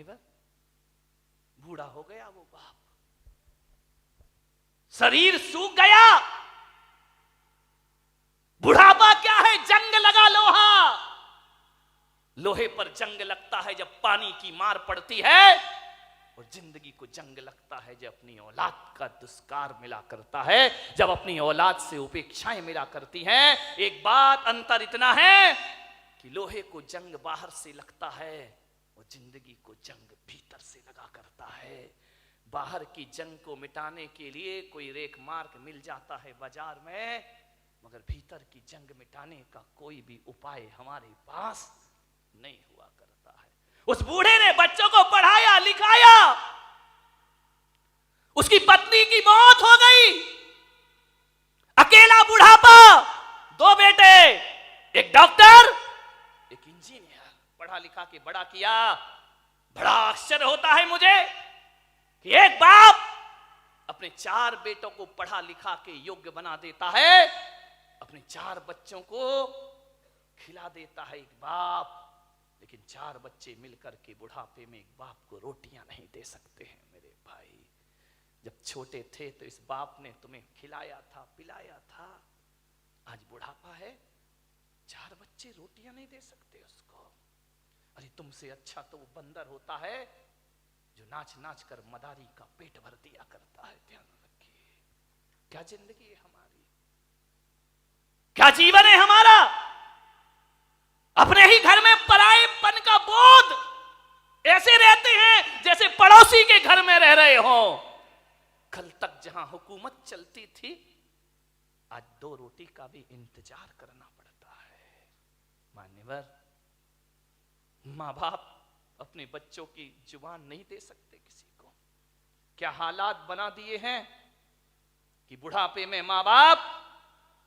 बूढ़ा हो गया वो बाप, शरीर सूख गया। बुढ़ापा क्या है? जंग लगा लोहा। लोहे पर जंग लगता है जब पानी की मार पड़ती है, और जिंदगी को जंग लगता है जब अपनी औलाद का दुष्कार मिला करता है, जब अपनी औलाद से उपेक्षाएं मिला करती हैं। एक बात अंतर इतना है कि लोहे को जंग बाहर से लगता है और जिंदगी को जंग भीतर से लगा करता है। बाहर की जंग को मिटाने के लिए कोई रेख मार्ग मिल जाता है बाजार में, मगर भीतर की जंग मिटाने का कोई भी उपाय हमारे पास नहीं हुआ करता है। उस बूढ़े ने बच्चों को पढ़ाया लिखाया, उसकी पत्नी की मौत हो गई, अकेला बुढ़ापा, 2 बेटे, एक डॉक्टर एक इंजीनियर, पढ़ा लिखा के बड़ा किया। बड़ा आश्चर्य होता है मुझे कि एक बाप अपने 4 बेटों को पढ़ा लिखा के योग्य बना देता है, अपने 4 बच्चों को खिला देता है एक बाप, लेकिन 4 बच्चे मिलकर के बुढ़ापे में एक बाप को रोटियां नहीं दे सकते हैं। मेरे भाई, जब छोटे थे तो इस बाप ने तुम्हें खिलाया था, पिलाया था, आज बुढ़ापा है, 4 बच्चे रोटियां नहीं दे सकते उसको। अरे तुमसे अच्छा तो वो बंदर होता है जो नाच नाच कर मदारी का पेट भर दिया करता है। ध्यान रखिए, क्या जिंदगी है हमारी, क्या जीवन है हमारा। अपने ही घर में परायेपन का बोध, ऐसे रहते हैं जैसे पड़ोसी के घर में रह रहे हो। कल तक जहां हुकूमत चलती थी, आज 2 रोटी का भी इंतजार करना पड़ता है। मान्यवर, मां बाप अपने बच्चों की जुबान नहीं दे सकते किसी को। क्या हालात बना दिए हैं कि बुढ़ापे में मां बाप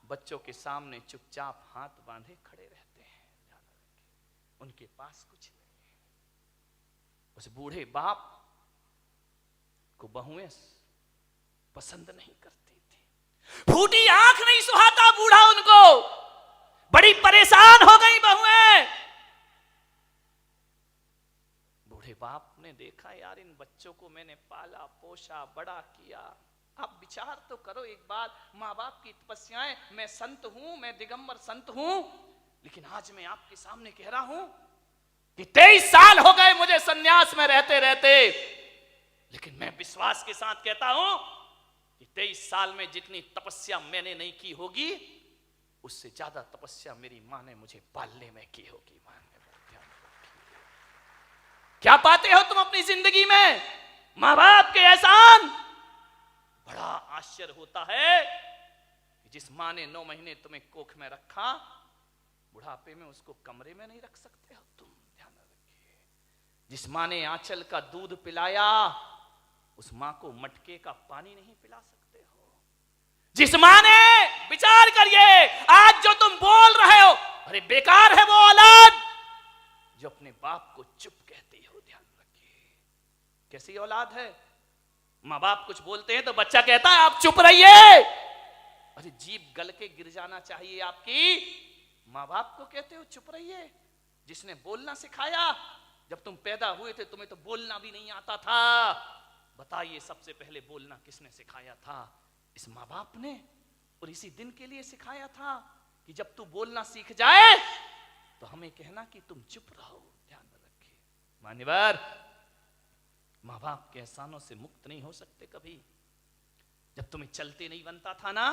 बच्चों के सामने चुपचाप हाथ बांधे खड़े रहते हैं। उनके पास कुछ नहीं है। उस बूढ़े बाप को बहुएं पसंद नहीं करती थी, फूटी आंख नहीं सुहाता बूढ़ा उनको, बड़ी परेशान हो गई बहुएं। बूढ़े बाप ने देखा, यार इन बच्चों को मैंने पाला पोसा बड़ा किया, आप विचार तो करो एक बार, माँ बाप की तपस्याएं, मैं संत हूं, मैं दिगंबर संत हूं, लेकिन आज मैं आपके सामने कह रहा हूं कि 23 साल हो गए मुझे सन्यास में रहते रहते, लेकिन मैं विश्वास के साथ कहता हूं कि 23 साल में जितनी तपस्या मैंने नहीं की होगी, उससे ज्यादा तपस्या मेरी मां ने मुझे पालने में की होगी। क्या पाते हो तुम अपनी जिंदगी में? मां बाप के एहसान। बड़ा आश्चर्य होता है कि जिस मां ने 9 महीने तुम्हें कोख में रखा, बुढ़ापे में उसको कमरे में नहीं रख सकते हो तुम। ध्यान रखिए, जिस मां ने आंचल का दूध पिलाया, उस मां को मटके का पानी नहीं पिला सकते हो। जिस मां ने, विचार करिए, आज जो तुम बोल रहे हो, अरे बेकार है वो औलाद जो अपने बाप को चुप कहती हो। ध्यान रखिए, कैसी औलाद है। मां बाप कुछ बोलते हैं तो बच्चा कहता है आप चुप रहिए। अरे जीभ गल के गिर जाना चाहिए आपकी, मां बाप को कहते हो चुप रहिए। जिसने बोलना सिखाया, जब तुम पैदा हुए थे तुम्हें तो बोलना भी नहीं आता था। बताइए सबसे पहले बोलना किसने सिखाया था? इस मां बाप ने। और इसी दिन के लिए सिखाया था कि जब तू बोलना सीख जाए तो हमें कहना कि तुम चुप रहो। ध्यान रखिए मान्यवर, मां बाप के एहसानों से मुक्त नहीं हो सकते कभी। जब तुम्हें चलते नहीं बनता था ना,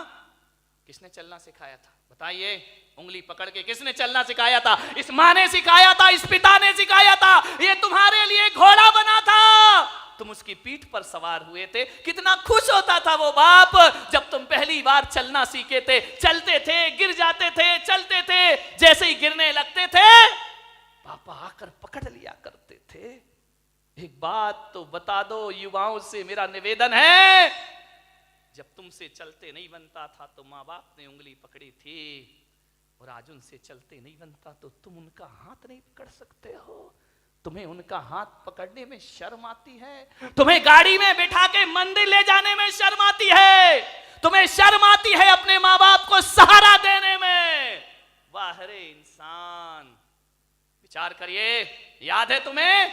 किसने चलना सिखाया था? बताइए, उंगली पकड़ के किसने चलना सिखाया था? इस मां ने सिखाया था, इस पिता ने सिखाया था। ये तुम्हारे लिए घोड़ा बना था, तुम उसकी पीठ पर सवार हुए थे। कितना खुश होता था वो बाप जब तुम पहली बार चलना सीखे थे। चलते थे, गिर जाते थे, चलते थे, जैसे ही गिरने लगते थे पापा आकर पकड़ लिया करते थे। एक बात तो बता दो, युवाओं से मेरा निवेदन है, जब तुमसे चलते नहीं बनता था तो माँ बाप ने उंगली पकड़ी थी, और आज उनसे चलते नहीं बनता तो तुम उनका हाथ नहीं पकड़ सकते हो। तुम्हें उनका हाथ पकड़ने में शर्म आती है, तुम्हें गाड़ी में बिठा के मंदिर ले जाने में शर्म आती है, तुम्हें शर्म आती है अपने माँ बाप को सहारा देने में। वाह रे इंसान, विचार करिए। याद है तुम्हें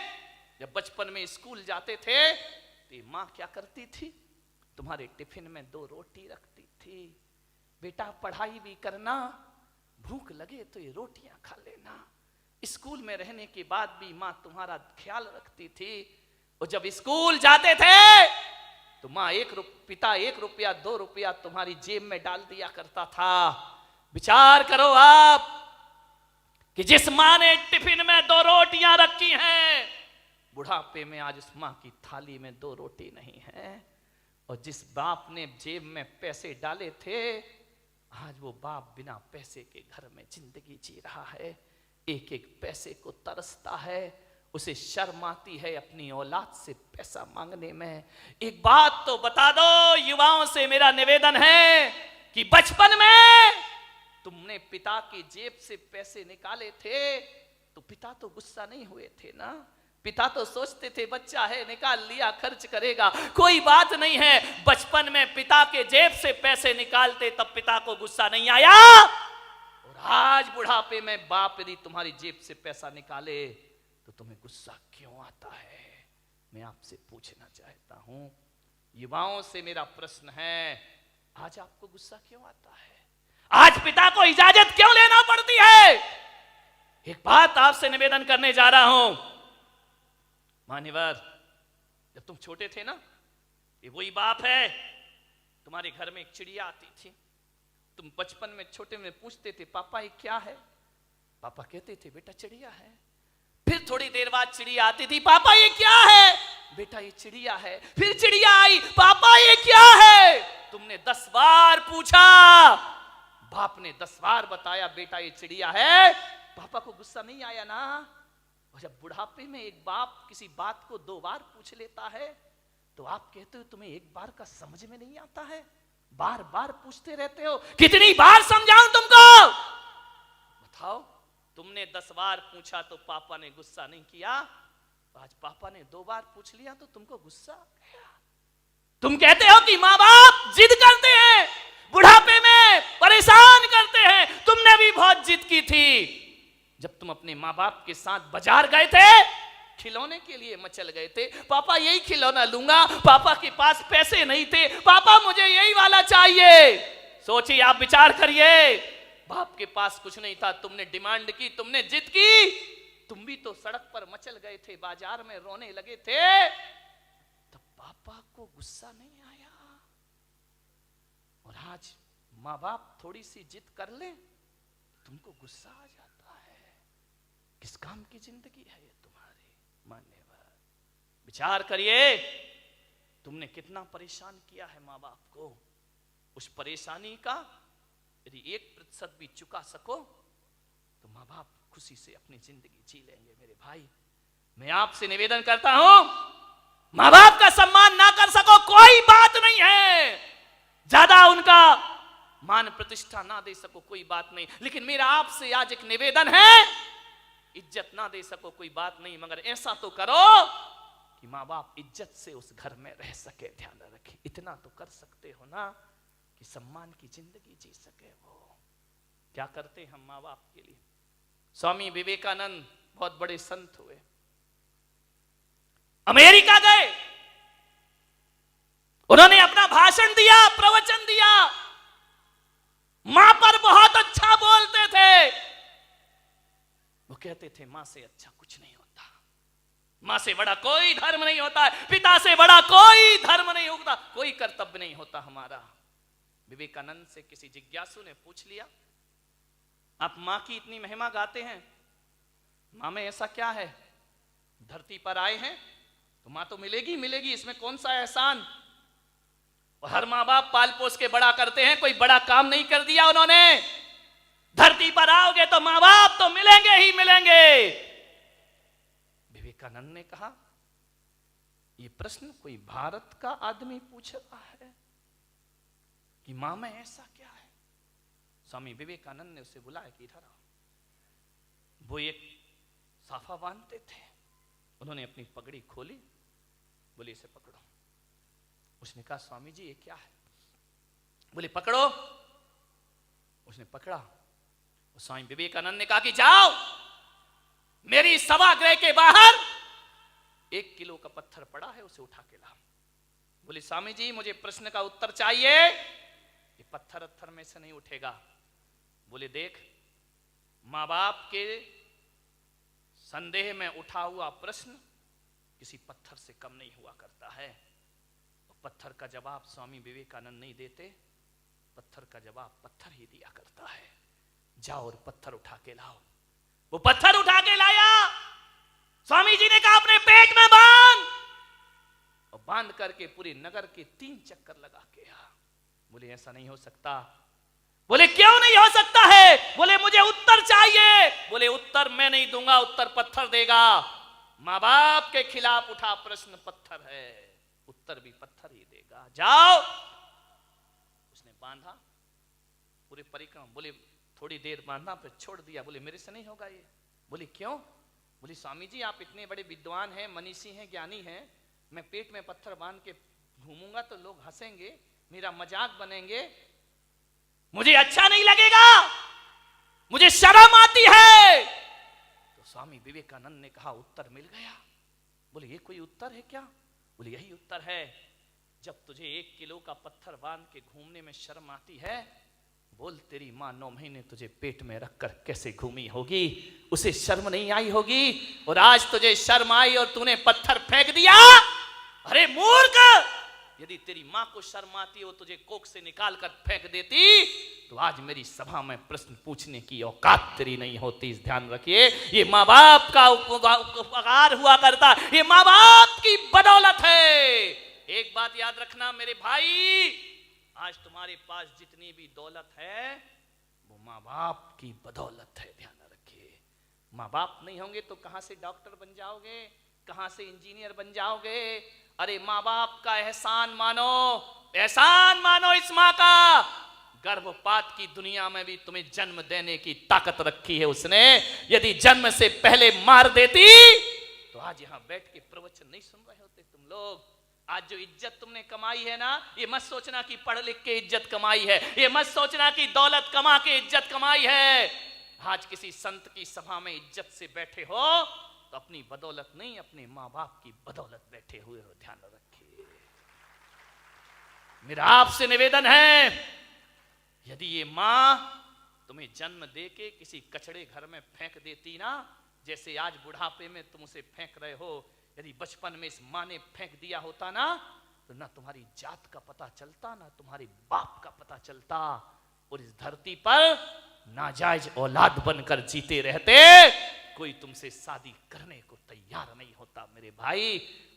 जब बचपन में स्कूल जाते थे तो माँ क्या करती थी, तुम्हारे टिफिन में 2 रोटी रखती थी, बेटा पढ़ाई भी करना, भूख लगे तो ये रोटियां खा लेना। स्कूल में रहने के बाद भी माँ तुम्हारा ख्याल रखती थी। और जब स्कूल जाते थे तो माँ पिता 1 रुपया 2 रुपया तुम्हारी जेब में डाल दिया करता था। विचार करो आप कि जिस माँ ने टिफिन में 2 रोटियां रखी हैं, बुढ़ापे में आज उस माँ की थाली में 2 रोटी नहीं है। और जिस बाप ने जेब में पैसे डाले थे, आज वो बाप बिना पैसे के घर में जिंदगी जी रहा है, एक एक पैसे को तरसता है, उसे शर्म आती है अपनी औलाद से पैसा मांगने में। एक बात तो बता दो, युवाओं से मेरा निवेदन है कि बचपन में तुमने पिता की जेब से पैसे निकाले थे तो पिता तो गुस्सा नहीं हुए थे ना? पिता तो सोचते थे बच्चा है, निकाल लिया, खर्च करेगा, कोई बात नहीं है। बचपन में पिता के जेब से पैसे निकालते तब पिता को गुस्सा नहीं आया। और आज बुढ़ापे में बाप यदि तुम्हारी जेब से पैसा निकाले तो तुम्हें गुस्सा क्यों आता है? मैं आपसे पूछना चाहता हूं, युवाओं से मेरा प्रश्न है, आज आपको गुस्सा क्यों आता है? आज पिता को इजाजत क्यों लेना पड़ती है? एक बात आपसे निवेदन करने जा रहा हूं, मान्यवर, जब तुम छोटे थे ना, ये वही बाप है, तुम्हारे घर में एक चिड़िया आती थी, तुम बचपन में छोटे में पूछते थे पापा ये क्या है? पापा कहते थे बेटा चिड़िया है। फिर थोड़ी देर बाद चिड़िया आती थी, पापा ये क्या है? बेटा ये चिड़िया है। फिर चिड़िया आई, पापा ये क्या है? तुमने 10 बार पूछा, बाप ने 10 बार बताया बेटा ये चिड़िया है। पापा को गुस्सा नहीं आया ना? और जब बुढ़ापे में एक बाप किसी बात को 2 बार पूछ लेता है तो आप कहते हो तुम्हें एक बार का समझ में नहीं आता है, बार बार पूछते रहते हो। कितनी बार समझाऊं तुमको? बताओ, तुमने 10 बार पूछा तो पापा ने गुस्सा नहीं किया, आज पापा ने 2 बार पूछ लिया तो तुमको गुस्सा आ गया। तुम कहते हो कि माँ बाप जिद करते हैं, बुढ़ापे में परेशान करते हैं। तुमने भी बहुत जिद की थी जब तुम अपने माँ बाप के साथ बाजार गए थे, खिलौने के लिए मचल गए थे, पापा यही खिलौना लूंगा, पापा के पास पैसे नहीं थे, पापा मुझे यही वाला चाहिए। सोचिए, आप विचार करिए, बाप के पास कुछ नहीं था, तुमने डिमांड की, तुमने जिद की, तुम भी तो सड़क पर मचल गए थे, बाजार में रोने लगे थे, तब पापा को गुस्सा नहीं आया। और आज माँ बाप थोड़ी सी जिद कर ले, तुमको गुस्सा आ जाता है। किस काम की जिंदगी है ये तुम्हारी? मान्यवर, विचार करिए, तुमने कितना परेशान किया है माँ बाप को। उस परेशानी का यदि 1% भी चुका सको तो माँ बाप खुशी से अपनी जिंदगी जी लेंगे। मेरे भाई, मैं आपसे निवेदन करता हूं, माँ बाप का सम्मान ना कर सको कोई बात नहीं है, ज्यादा उनका मान प्रतिष्ठा ना दे सको कोई बात नहीं, लेकिन मेरा आपसे आज एक निवेदन है, इज्जत ना दे सको कोई बात नहीं, मगर ऐसा तो करो कि माँ बाप इज्जत से उस घर में रह सके। ध्यान रखें, इतना तो कर सकते हो ना कि सम्मान की जिंदगी जी सके। वो क्या करते हम माँ बाप के लिए? स्वामी विवेकानंद बहुत बड़े संत हुए, अमेरिका गए, उन्होंने अपना भाषण दिया, प्रवचन दिया, मां पर बहुत अच्छा बोलते थे। वो कहते थे मां से अच्छा कुछ नहीं होता, मां से बड़ा कोई धर्म नहीं होता है, पिता से बड़ा कोई धर्म नहीं होता, कोई कर्तव्य नहीं होता हमारा। विवेकानंद से किसी जिज्ञासु ने पूछ लिया, आप मां की इतनी महिमा गाते हैं, मां में ऐसा क्या है? धरती पर आए हैं तो मां तो मिलेगी मिलेगी, इसमें कौन सा एहसान? और हर माँ बाप पाल पोस के बड़ा करते हैं, कोई बड़ा काम नहीं कर दिया उन्होंने। धरती पर आओगे तो माँ बाप तो मिलेंगे ही मिलेंगे। विवेकानंद ने कहा, ये प्रश्न कोई भारत का आदमी पूछ रहा है कि मां में ऐसा क्या है? स्वामी विवेकानंद ने उसे बुलाया कि इधर आओ। वो एक साफा बांधते थे, उन्होंने अपनी पगड़ी खोली, बोले इसे पकड़ो। उसने कहा स्वामी जी ये क्या है? बोले पकड़ो। उसने पकड़ा। स्वामी विवेकानंद ने कहा कि जाओ मेरी सभागृह के बाहर 1 किलो का पत्थर पड़ा है, उसे उठा के लाओ। बोले स्वामी जी मुझे प्रश्न का उत्तर चाहिए। ये पत्थर में से नहीं उठेगा। बोले देख, माँ बाप के संदेह में उठा हुआ प्रश्न किसी पत्थर से कम नहीं हुआ करता है। और पत्थर का जवाब स्वामी विवेकानंद नहीं देते, पत्थर का जवाब पत्थर ही दिया करता है। जाओ और पत्थर उठा के लाओ। वो पत्थर उठा के लाया। स्वामी जी ने कहा अपने पेट में बांध, और बांध करके पूरे नगर के 3 चक्कर लगा के आ। बोले ऐसा नहीं हो सकता। बोले क्यों नहीं हो सकता है? बोले मुझे उत्तर चाहिए। बोले उत्तर मैं नहीं दूंगा, उत्तर पत्थर देगा। माँ बाप के खिलाफ उठा प्रश्न पत्थर है, उत्तर भी पत्थर ही देगा। जाओ। उसने बांधा पूरे परिक्रमा। बोले थोड़ी देर बांधा फिर छोड़ दिया। बोले मेरे से नहीं होगा ये। बोले क्यों? बोले स्वामी जी आप इतने बड़े विद्वान हैं, मनीषी हैं, ज्ञानी हैं, मैं पेट में पत्थर बांध के घूमूंगा तो लोग हंसेंगे, मेरा मजाक बनेंगे, मुझे अच्छा नहीं लगेगा, मुझे शर्म आती है। तो स्वामी विवेकानंद ने कहा उत्तर मिल गया। बोले ये कोई उत्तर है क्या? बोले यही उत्तर है। जब तुझे 1 किलो का पत्थर बांध के घूमने में शर्म आती है, बोल तेरी माँ 9 महीने तुझे पेट में रखकर कैसे घूमी होगी, उसे शर्म नहीं आई होगी। और आज तुझे शर्म आई और तूने पत्थर फेंक दिया। अरे मूर्ख, यदि तेरी माँ को शर्म आती हो तुझे कोख से निकाल कर फेंक देती, तो आज मेरी सभा में प्रश्न पूछने की औकात तेरी नहीं होती। इस ध्यान रखिए, ये माँ बाप का उपकार हुआ करता, ये माँ बाप की बदौलत है। एक बात याद रखना मेरे भाई, आज तुम्हारे पास जितनी भी दौलत है वो माँ बाप की बदौलत है। ध्यान रखिए, माँ बाप नहीं होंगे तो कहां से डॉक्टर बन जाओगे, कहां से इंजीनियर बन जाओगे? अरे माँ बाप का एहसान मानो, एहसान मानो इस माँ का। गर्भपात की दुनिया में भी तुम्हें जन्म देने की ताकत रखी है उसने। यदि जन्म से पहले मार देती तो आज यहां बैठ के प्रवचन नहीं सुन रहे होते तुम लोग। आज जो इज्जत तुमने कमाई है ना, ये मत सोचना कि पढ़ लिख के इज्जत कमाई है, ये मत सोचना कि दौलत कमा के इज्जत कमाई है। आज किसी संत की सभा में इज्जत से बैठे हो तो अपनी बदौलत नहीं, अपने माँ बाप की बदौलत बैठे हुए हो। ध्यान रखिए, मेरा आपसे निवेदन है, यदि ये माँ तुम्हें जन्म देके किसी कचड़े घर में फेंक देती ना, जैसे आज बुढ़ापे में तुम उसे फेंक रहे हो, यदि बचपन में इस माँ ने फेंक दिया होता ना, तो ना तुम्हारी जात का पता चलता, ना तुम्हारे बाप का पता चलता, और इस धरती पर नाजायज औलाद बनकर जीते रहते। कोई तुमसे शादी करने को तैयार नहीं होता मेरे भाई।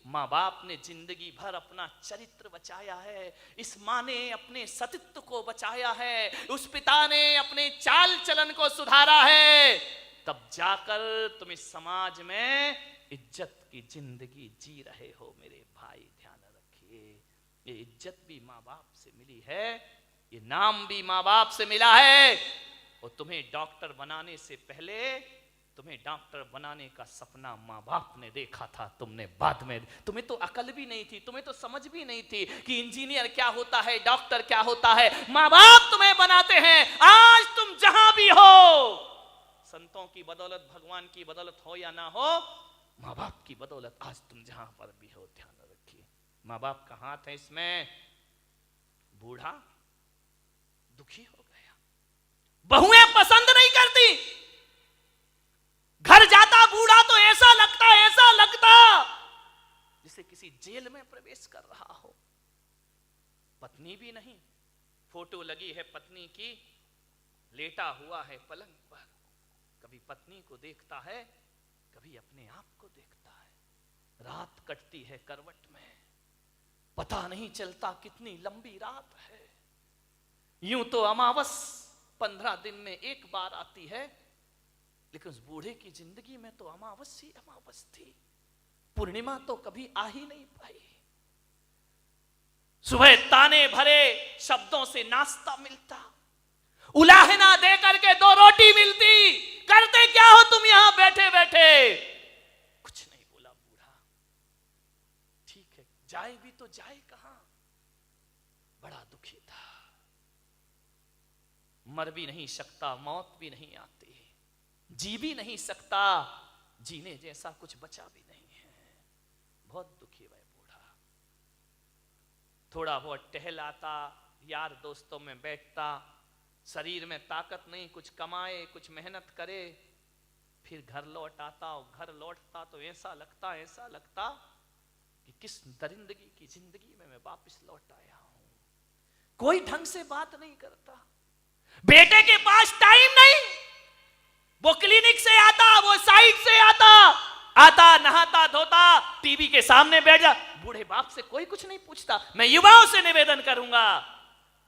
माँ बाप ने जिंदगी भर अपना चरित्र बचाया है, इस माँ ने अपने सतीत्व को बचाया है, उस पिता ने अपने चाल चलन को सुधारा है, तब जाकर तुम इस समाज में इज्जत की जिंदगी जी रहे हो मेरे भाई। ध्यान रखिए, ये इज्जत भी माँ बाप से मिली है, ये नाम भी माँ बाप से मिला है। और तुम्हें डॉक्टर बनाने से पहले तुम्हें डॉक्टर बनाने का सपना माँ बाप ने देखा था, तुमने बाद में, तुम्हें तो अकल भी नहीं थी, तुम्हें तो समझ भी नहीं थी कि इंजीनियर क्या होता है, डॉक्टर क्या होता है। माँ बाप तुम्हें बनाते हैं। आज तुम जहां भी हो, संतों की बदौलत, भगवान की बदौलत हो या ना हो, माँ बाप की बदौलत आज तुम जहां पर भी हो। ध्यान रखिए, माँ बाप का हाथ है इसमें। बूढ़ा दुखी हो गया, बहुएं पसंद नहीं करती, घर जाता बूढ़ा तो ऐसा लगता जैसे किसी जेल में प्रवेश कर रहा हो। पत्नी भी नहीं, फोटो लगी है पत्नी की, लेटा हुआ है पलंग पर, कभी पत्नी को देखता है, कभी अपने आप को देखता है। रात कटती है करवट में, पता नहीं चलता कितनी लंबी रात है। यूं तो अमावस 15 दिन में एक बार आती है, लेकिन उस बूढ़े की जिंदगी में तो अमावस ही अमावस थी, पूर्णिमा तो कभी आ ही नहीं पाई। सुबह ताने भरे शब्दों से नाश्ता मिलता, उलाहना दे करके 2 रोटी मिलती। करते क्या हो तुम यहां बैठे बैठे? कुछ नहीं बोला बूढ़ा। ठीक है, जाए भी तो जाए कहां? बड़ा दुखी था, मर भी नहीं सकता, मौत भी नहीं आती, जी भी नहीं सकता, जीने जैसा कुछ बचा भी नहीं है। बहुत दुखी वह बूढ़ा। थोड़ा बहुत टहलाता, यार दोस्तों में बैठता, शरीर में ताकत नहीं, कुछ कमाए, कुछ मेहनत करे, फिर घर लौट आता। और घर लौटता तो ऐसा लगता कि किस दरिंदगी की जिंदगी में मैं वापस लौट आया हूं। कोई ढंग से बात नहीं करता, बेटे के पास टाइम नहीं, वो क्लिनिक से आता, वो साइट से आता नहाता धोता, टीवी के सामने बैठ जा। बूढ़े बाप से कोई कुछ नहीं पूछता। मैं युवाओं से निवेदन करूंगा,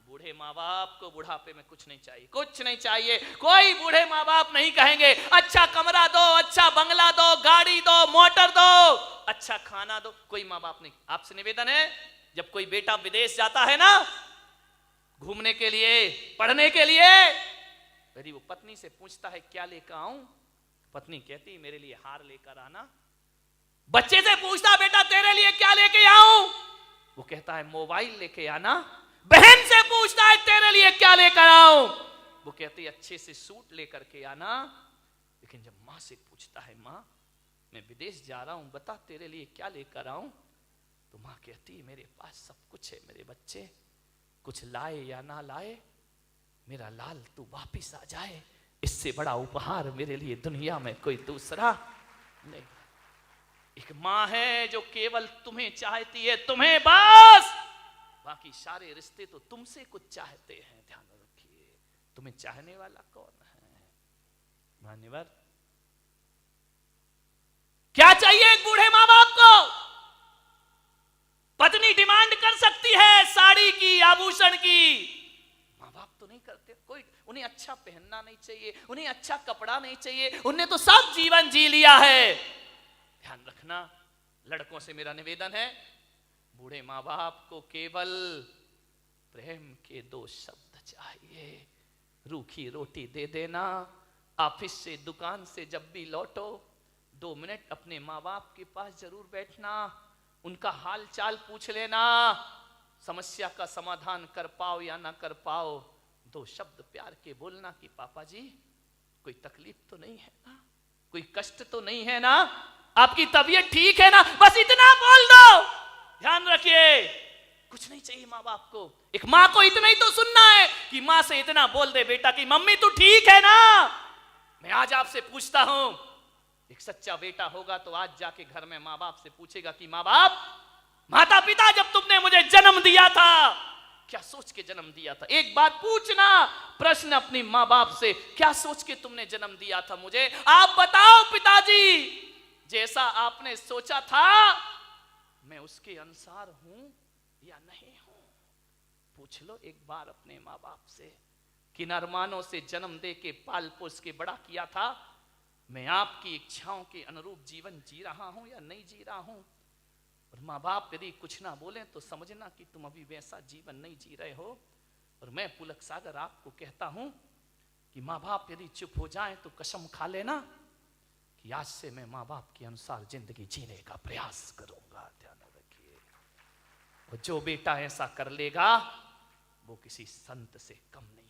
बूढ़े माँ बाप को बुढ़ापे में कुछ नहीं चाहिए, कुछ नहीं चाहिए। कोई बूढ़े माँ बाप नहीं कहेंगे अच्छा कमरा दो, अच्छा बंगला दो, गाड़ी दो, मोटर दो, अच्छा खाना दो। कोई माँ बाप नहीं। आपसे निवेदन है, जब कोई बेटा विदेश जाता है ना घूमने के लिए, पढ़ने के लिए, यदि वो पत्नी से पूछता है क्या लेकर आऊं, पत्नी कहती मेरे लिए हार लेकर आना। बच्चे से पूछता बेटा तेरे लिए क्या लेके आऊं, वो कहता है मोबाइल लेके आना। बहन से पूछता है तेरे लिए क्या लेकर आऊं, वो कहती है अच्छे से सूट लेकर के आना। लेकिन जब माँ से पूछता है माँ मैं विदेश जा रहा हूं, बता तेरे लिए क्या लेकर आऊं, तो माँ कहती है मेरे पास सब कुछ है मेरे बच्चे, कुछ लाए या ना लाए, मेरा लाल तू वापिस आ जाए, इससे बड़ा उपहार मेरे लिए दुनिया में कोई दूसरा नहीं। एक माँ है जो केवल तुम्हें चाहती है, तुम्हें बस, बाकी सारे रिश्ते तो तुमसे कुछ चाहते हैं। ध्यान रखिए, तुम्हें चाहने वाला कौन है? मान्यवर, क्या चाहिए एक बूढ़े माँ बाप को? पत्नी डिमांड कर सकती है साड़ी की, आभूषण की, माँ बाप तो नहीं करते। कोई उन्हें अच्छा पहनना नहीं चाहिए, उन्हें अच्छा कपड़ा नहीं चाहिए, उन्हें तो सब जीवन जी लिया है। ध्यान रखना, लड़कों से मेरा निवेदन है, बूढ़े माँ बाप को केवल प्रेम के 2 शब्द चाहिए। रूखी रोटी दे देना, ऑफिस से दुकान से जब भी लौटो 2 मिनट अपने माँ बाप के पास जरूर बैठना, उनका हाल चाल पूछ लेना, समस्या का समाधान कर पाओ या ना कर पाओ 2 शब्द प्यार के बोलना कि पापा जी कोई तकलीफ तो नहीं है ना, कोई कष्ट तो नहीं है ना, आपकी तबीयत ठीक है ना, बस इतना बोल दो। ध्यान रखिए, कुछ नहीं चाहिए माँ बाप को। एक माँ को इतना ही तो सुनना है कि माँ से इतना बोल दे बेटा कि मम्मी तू ठीक है ना। मैं आज आपसे पूछता हूं, एक सच्चा बेटा होगा तो आज जाके घर में माँ बाप से पूछेगा कि माँ बाप, माता पिता जब तुमने मुझे जन्म दिया था क्या सोच के जन्म दिया था? एक बात पूछना प्रश्न अपनी माँ बाप से, क्या सोच के तुमने जन्म दिया था मुझे? आप बताओ पिताजी, जैसा आपने सोचा था मैं उसके अनुसार हूं या नहीं हूं? पूछ लो एक बार अपने माँ बाप से। किन अरमानों से जन्म दे के पाल पोस के बड़ा किया था, मैं आपकी इच्छाओं के अनुरूप जीवन जी रहा हूं या नहीं जी रहा हूं? और माँ बाप यदि कुछ ना बोले तो समझना कि तुम अभी वैसा जीवन नहीं जी रहे हो। और मैं पुलक सागर आपको कहता हूं कि माँ बाप यदि चुप हो जाएं तो कसम खा लेना कि आज से मैं माँ बाप के अनुसार जिंदगी जीने का प्रयास करूंगा। ध्यान रखिए, और जो बेटा ऐसा कर लेगा वो किसी संत से कम नहीं